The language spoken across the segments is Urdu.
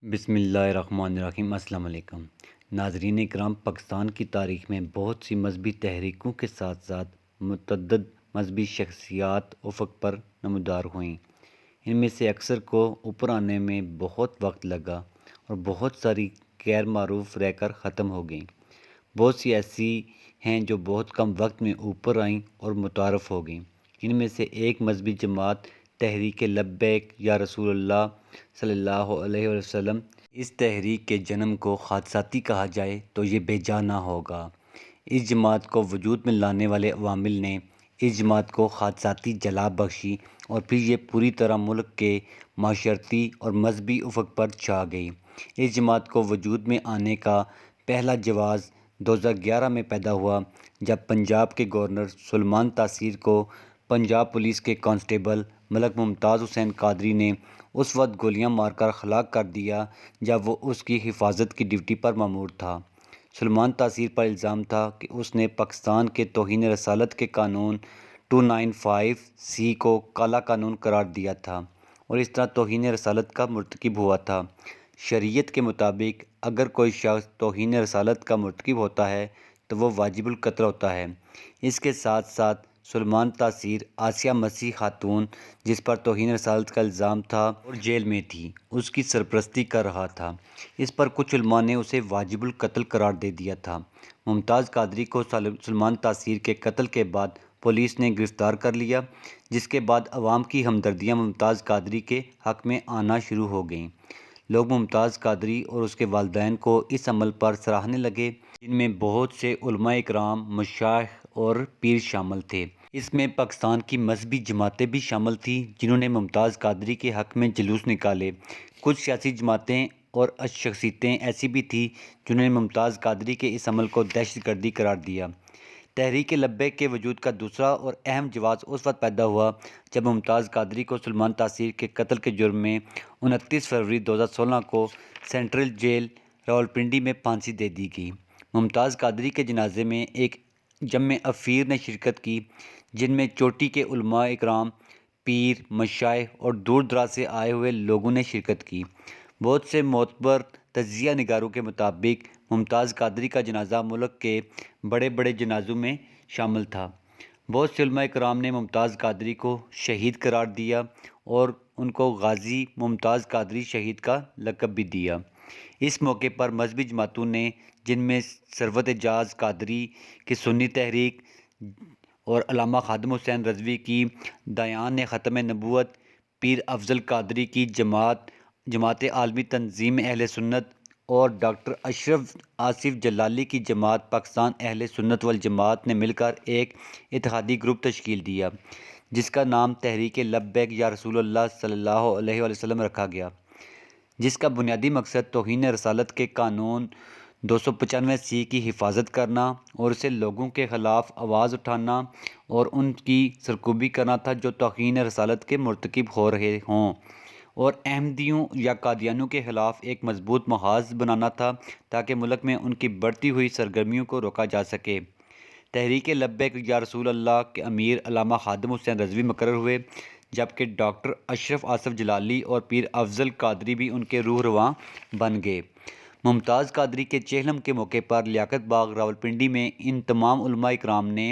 بسم اللہ الرحمن الرحیم۔ السلام علیکم ناظرین اکرام۔ پاکستان کی تاریخ میں بہت سی مذہبی تحریکوں کے ساتھ ساتھ متعدد مذہبی شخصیات افق پر نمودار ہوئیں۔ ان میں سے اکثر کو اوپر آنے میں بہت وقت لگا اور بہت ساری غیر معروف رہ کر ختم ہو گئیں۔ بہت سی ایسی ہیں جو بہت کم وقت میں اوپر آئیں اور متعارف ہو گئیں۔ ان میں سے ایک مذہبی جماعت تحریک لبیک یا رسول اللہ صلی اللہ علیہ وسلم۔ اس تحریک کے جنم کو حادثاتی کہا جائے تو یہ بے جا نہ ہوگا۔ اس جماعت کو وجود میں لانے والے عوامل نے اس جماعت کو حادثاتی جلا بخشی اور پھر یہ پوری طرح ملک کے معاشرتی اور مذہبی افق پر چھا گئی۔ اس جماعت کو وجود میں آنے کا پہلا جواز 2011 میں پیدا ہوا جب پنجاب کے گورنر سلیمان تاثیر کو پنجاب پولیس کے کانسٹیبل ملک ممتاز حسین قادری نے اس وقت گولیاں مار کر ہلاک کر دیا جب وہ اس کی حفاظت کی ڈیوٹی پر مامور تھا۔ سلیمان تاثیر پر الزام تھا کہ اس نے پاکستان کے توہین رسالت کے قانون 295C کو کالا قانون قرار دیا تھا اور اس طرح توہین رسالت کا مرتکب ہوا تھا۔ شریعت کے مطابق اگر کوئی شخص توہین رسالت کا مرتکب ہوتا ہے تو وہ واجب القتل ہوتا ہے۔ اس کے ساتھ ساتھ سلیمان تاثیر آسیہ مسیح خاتون جس پر توہین رسالت کا الزام تھا اور جیل میں تھی، اس کی سرپرستی کر رہا تھا۔ اس پر کچھ علماء نے اسے واجب القتل قرار دے دیا تھا۔ ممتاز قادری کو سلیمان تاثیر کے قتل کے بعد پولیس نے گرفتار کر لیا، جس کے بعد عوام کی ہمدردیاں ممتاز قادری کے حق میں آنا شروع ہو گئیں۔ لوگ ممتاز قادری اور اس کے والدین کو اس عمل پر سراہنے لگے، جن میں بہت سے علماء اکرام، مشائخ اور پیر شامل تھے۔ اس میں پاکستان کی مذہبی جماعتیں بھی شامل تھیں جنہوں نے ممتاز قادری کے حق میں جلوس نکالے۔ کچھ سیاسی جماعتیں اور شخصیتیں ایسی بھی تھیں جنہوں نے ممتاز قادری کے اس عمل کو دہشت گردی قرار دیا۔ تحریک لبیک کے وجود کا دوسرا اور اہم جواز اس وقت پیدا ہوا جب ممتاز قادری کو سلیمان تاثیر کے قتل کے جرم میں 29 فروری 2016 کو سینٹرل جیل راولپنڈی میں پھانسی دے دی گئی۔ ممتاز قادری کے جنازے میں ایک جمع افیر نے شرکت کی، جن میں چوٹی کے علماء اکرام، پیر، مشائخ اور دور دراز سے آئے ہوئے لوگوں نے شرکت کی۔ بہت سے معتبر تجزیہ نگاروں کے مطابق ممتاز قادری کا جنازہ ملک کے بڑے بڑے جنازوں میں شامل تھا۔ بہت سے علماء اکرام نے ممتاز قادری کو شہید قرار دیا اور ان کو غازی ممتاز قادری شہید کا لقب بھی دیا۔ اس موقع پر مذہبی جماعتوں نے، جن میں ثروت اعجاز قادری کی سنی تحریک اور علامہ خادم حسین رضوی کی دیان ختم نبوت، پیر افضل قادری کی جماعت عالمی تنظیم اہل سنت اور ڈاکٹر اشرف آصف جلالی کی جماعت پاکستان اہل سنت والجماعت نے مل کر ایک اتحادی گروپ تشکیل دیا جس کا نام تحریک لبیک یا رسول اللہ صلی اللہ علیہ وسلم رکھا گیا، جس کا بنیادی مقصد توہین رسالت کے قانون 295C کی حفاظت کرنا اور اسے لوگوں کے خلاف آواز اٹھانا اور ان کی سرکوبی کرنا تھا جو توہین رسالت کے مرتکب ہو رہے ہوں، اور احمدیوں یا قادیانیوں کے خلاف ایک مضبوط محاذ بنانا تھا تاکہ ملک میں ان کی بڑھتی ہوئی سرگرمیوں کو روکا جا سکے۔ تحریک لبیک یا رسول اللہ کے امیر علامہ خادم حسین رضوی مقرر ہوئے، جبکہ ڈاکٹر اشرف آصف جلالی اور پیر افضل قادری بھی ان کے روح رواں بن گئے۔ ممتاز قادری کے چہلم کے موقع پر لیاقت باغ راولپنڈی میں ان تمام علماء اکرام نے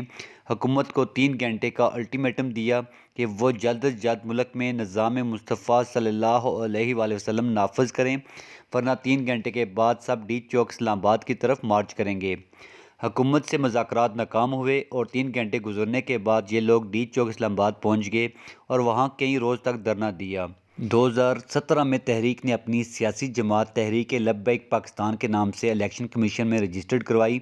حکومت کو 3 گھنٹے کا الٹیمیٹم دیا کہ وہ جلد از جلد ملک میں نظام مصطفیٰ صلی اللہ علیہ وآلہ وسلم نافذ کریں، ورنہ 3 گھنٹے کے بعد سب ڈی چوک اسلام آباد کی طرف مارچ کریں گے۔ حکومت سے مذاکرات ناکام ہوئے اور 3 گھنٹے گزرنے کے بعد یہ لوگ ڈی چوک اسلام آباد پہنچ گئے اور وہاں کئی روز تک دھرنا دیا۔ 2017 میں تحریک نے اپنی سیاسی جماعت تحریک لبیک پاکستان کے نام سے الیکشن کمیشن میں رجسٹرڈ کروائی۔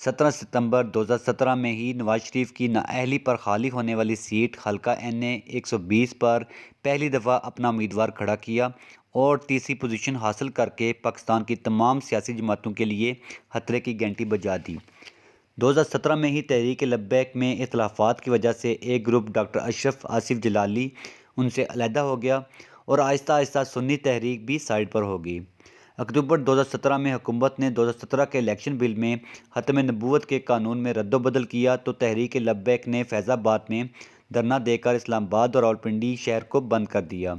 17 ستمبر 2017 میں ہی نواز شریف کی نااہلی پر خالی ہونے والی سیٹ حلقہ NA 120 پر پہلی دفعہ اپنا امیدوار کھڑا کیا اور تیسری پوزیشن حاصل کر کے پاکستان کی تمام سیاسی جماعتوں کے لیے خطرے کی گھنٹی بجا دی۔ 2017 میں ہی تحریک لبیک میں اختلافات کی وجہ سے ایک گروپ ڈاکٹر اشرف آصف جلالی ان سے علیحدہ ہو گیا اور آہستہ آہستہ سنی تحریک بھی سائیڈ پر ہو گئی۔ اکتوبر 2017 میں حکومت نے 2017 کے الیکشن بل میں ختم نبوت کے قانون میں رد و بدل کیا تو تحریک لبیک نے فیض آباد میں دھرنا دے کر اسلام آباد اور راولپنڈی شہر کو بند کر دیا۔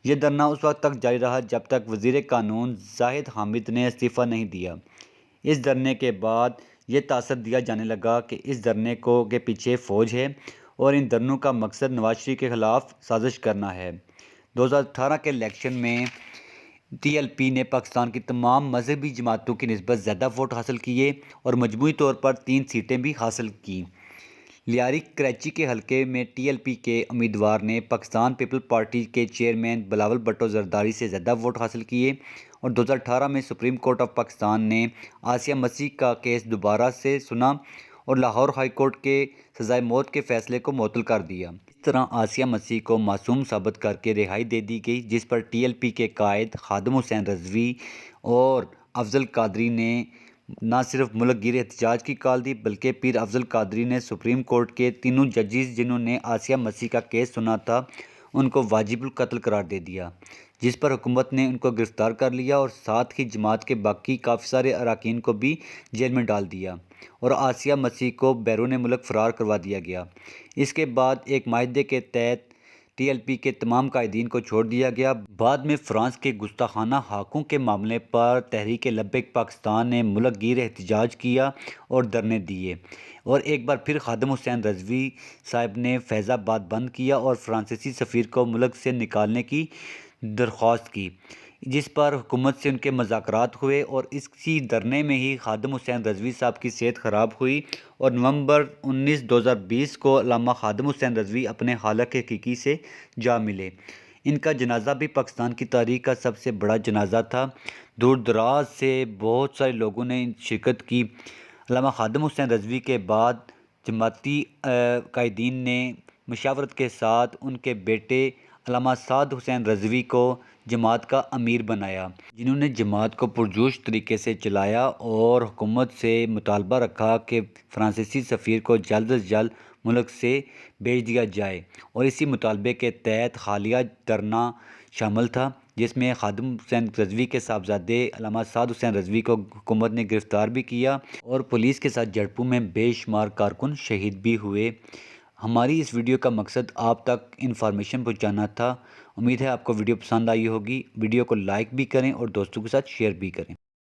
یہ دھرنا اس وقت تک جاری رہا جب تک وزیر قانون زاہد حامد نے استعفیٰ نہیں دیا۔ اس دھرنے کے بعد یہ تاثر دیا جانے لگا کہ اس دھرنے کے پیچھے فوج ہے اور ان دھرنوں کا مقصد نواز شریف کے خلاف سازش کرنا ہے۔ 2018 کے الیکشن میں ٹی ایل پی نے پاکستان کی تمام مذہبی جماعتوں کی نسبت زیادہ ووٹ حاصل کیے اور مجموعی طور پر 3 سیٹیں بھی حاصل کیں۔ لیاری کراچی کے حلقے میں ٹی ایل پی کے امیدوار نے پاکستان پیپل پارٹی کے چیئرمین بلاول بھٹو زرداری سے زیادہ ووٹ حاصل کیے اور 2018 میں سپریم کورٹ آف پاکستان نے آسیہ مسیح کا کیس دوبارہ سے سنا اور لاہور ہائی کورٹ کے سزائے موت کے فیصلے کو معطل کر دیا۔ اس طرح آسیہ مسیح کو معصوم ثابت کر کے رہائی دے دی گئی، جس پر ٹی ایل پی کے قائد خادم حسین رضوی اور افضل قادری نے نہ صرف ملک گیر احتجاج کی کال دی بلکہ پیر افضل قادری نے سپریم کورٹ کے تینوں ججز جنہوں نے آسیہ مسیح کا کیس سنا تھا ان کو واجب القتل قرار دے دیا، جس پر حکومت نے ان کو گرفتار کر لیا اور ساتھ ہی جماعت کے باقی کافی سارے اراکین کو بھی جیل میں ڈال دیا اور آسیہ مسیح کو بیرون ملک فرار کروا دیا گیا۔ اس کے بعد ایک معاہدے کے تحت ٹی ایل پی کے تمام قائدین کو چھوڑ دیا گیا۔ بعد میں فرانس کے گستاخانہ حقوق کے معاملے پر تحریک لبیک پاکستان نے ملک گیر احتجاج کیا اور دھرنے دیے اور ایک بار پھر خادم حسین رضوی صاحب نے فیض آباد بند کیا اور فرانسیسی سفیر کو ملک سے نکالنے کی درخواست کی، جس پر حکومت سے ان کے مذاکرات ہوئے اور اسی دھرنے میں ہی خادم حسین رضوی صاحب کی صحت خراب ہوئی اور نومبر 19، 2020 کو علامہ خادم حسین رضوی اپنے خالق حقیقی سے جا ملے۔ ان کا جنازہ بھی پاکستان کی تاریخ کا سب سے بڑا جنازہ تھا۔ دور دراز سے بہت سارے لوگوں نے شرکت کی۔ علامہ خادم حسین رضوی کے بعد جماعتی قائدین نے مشاورت کے ساتھ ان کے بیٹے علامہ سعد حسین رضوی کو جماعت کا امیر بنایا، جنہوں نے جماعت کو پرجوش طریقے سے چلایا اور حکومت سے مطالبہ رکھا کہ فرانسیسی سفیر کو جلد از جلد ملک سے بھیج دیا جائے اور اسی مطالبے کے تحت حالیہ دھرنا شامل تھا، جس میں خادم حسین رضوی کے صاحبزادے علامہ سعد حسین رضوی کو حکومت نے گرفتار بھی کیا اور پولیس کے ساتھ جھڑپوں میں بے شمار کارکن شہید بھی ہوئے۔ ہماری اس ویڈیو کا مقصد آپ تک انفارمیشن پہنچانا تھا۔ امید ہے آپ کو ویڈیو پسند آئی ہوگی۔ ویڈیو کو لائک بھی کریں اور دوستوں کے ساتھ شیئر بھی کریں۔